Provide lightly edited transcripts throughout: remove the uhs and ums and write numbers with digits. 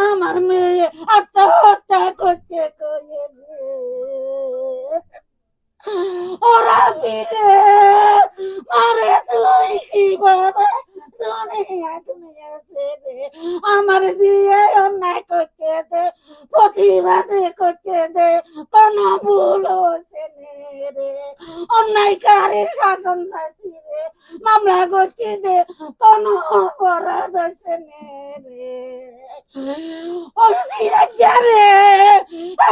আমার মেয়ে আত্মহত্যা করছে কয়ে রে ওরা মিলে মারে তুই কিভাবে দুনিয়া দুনিয়া ছেড়ে আমার জিয়ে অন্যায় করতে দে প্রতিবাদে করতে দে কোন ভুল হচ্ছে রে অন্যায়কারীর শাসন চাইছি রে মামলা করছি দে কোন অপরাধ হচ্ছে রে ওই সিরাজ্জা রে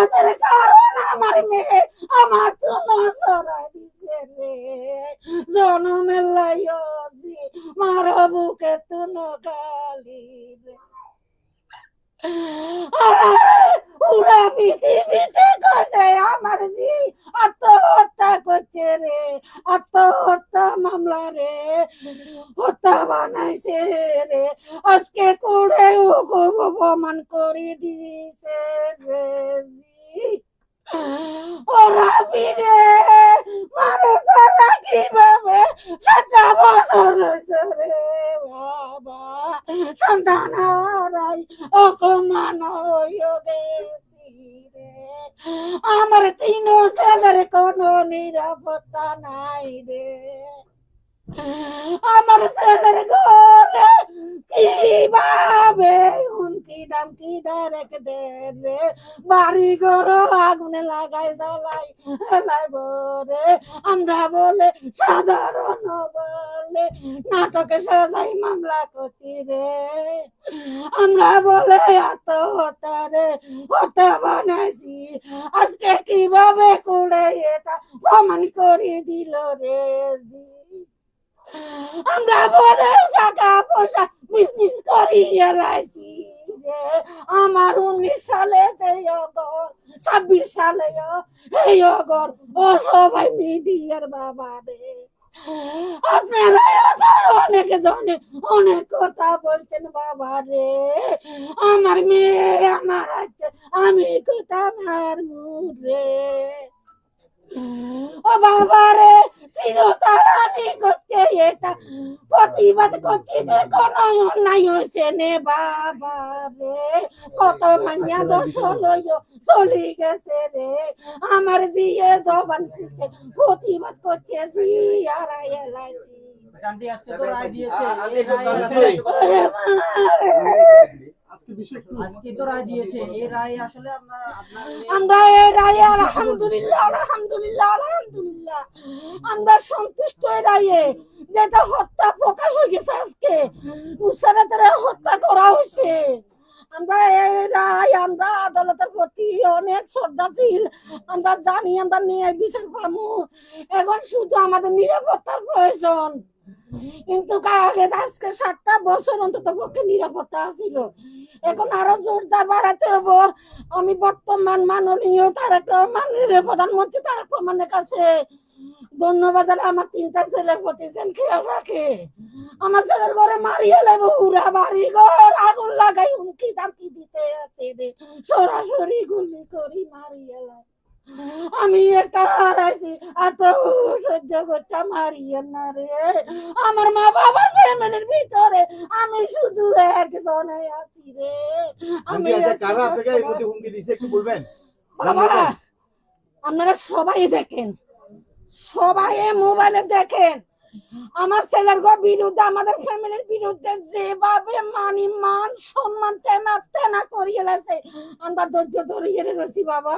এদের কারণ আমার মেয়ে আমার তো নজরা দিছে রে জনমের লাইছি মার বুকে তুনো গালি রে পুরা পৃথিবীতে কষে আমার জি আত্মহত্যা করছে রে আত্মহত্যা মামলা রে হত্যা বানাইছে রে আজকে করে খুব অপমান করে দিয়েছে রে জি ওরা ফিরে মানে তারা কিভাবে 7 বছর হয়েছে রে বাবা সন্তান হারাই অকমান হয়ে গেছি রে আমার 3 ছেলের কোনো নিরাপত্তা নাই রে আমার ছেলের ঘরে কিভাবে হুমকি ডামকি ডাইরেক্ট দে রে বাড়ি ঘর আগুনে লাগাই জ্বালাই হেলাইব রে আমরা বলে সাধারণ বলে নাটকে সাজাই মামলা করছি রে আমরা বলে আত্মহত্যা রে হত্যা বানাইছি আজকে কিভাবে করে এটা প্রমাণ করে দিল রে জি আমরা বলে টাকা পয়সা বিজনেস করি এলাইছি রে আমার 19 সালে যে অগর 26 সালে এই অগর ও সবাই মিডিয়ার বাবা রে আপনারা অনেক জনে অনেক কথা বলছেন বাবা রে আমার মেয়ে আমার আছে আমি কথা মারবো রে ও বাবা রে চিরতাহানি করছে এটা প্রতিবাদ করছি যে কোনো অন্যায় হয়েছে নে বাবা রে কত মাইয়া দর্শন চলে গেছে রে আমার দিয়ে জবান খুলছে প্রতিবাদ করছে জিয়ারা এলাইছি আজকে তো রায় দিয়েছে এই আজকে তো রায় দিয়েছে এই রায় আসলে আমরা এই রায়ে আলহামদুলিল্লাহ আলহামদুলিল্লাহ আলহামদুলিল্লাহ আমরা সন্তুষ্ট এই রায়ে যেটা হত্যা প্রকাশ হয়ে গেছে আজকে মুসারাতের হত্যা করা হয়েছে আমরা এই রায় আমরা আদালতের প্রতি অনেক শ্রদ্ধাশীল আমরা জানি আমরা নিয়ে বিচার পাবো এখন শুধু আমাদের নিরাপত্তার প্রয়োজন কিন্তু আগে আজকে 7টা বছর অন্তত পক্ষে নিরাপত্তা ছিল এখন আরো জোরদার বাড়াতে হবো আমি বর্তমান মাননীয় তারেক রহমানের প্রধানমন্ত্রী তারেক রহমানের কাছে ধন্যবাদ আমার 3টা ছেলের প্রতি খেয়াল রাখে আমার ছেলের ঘরে মারিয়ে লাগবো উড়া বাড়ি ঘর আগুন লাগাই হুমকি দামকি দিতে আছে রে সরাসরি গুলি করি মারিয়ে লাগে আমি এটা হারাইছি এত সহ্য করতে মারিয়ে না রে আমার মা বাবার ফ্যামিলির ভিতরে আমি শুধু একজনে আছি রে আমি বাবা আপনারা সবাই দেখেন সবাই মোবাইলে দেখেন আমার ছেলের বিরুদ্ধে আমাদের ফ্যামিলির বিরুদ্ধে যেভাবে মান সম্মান তেনা তেনা করিয়ে লাগছে আমরা ধৈর্য ধরিয়ে রয়েছি বাবা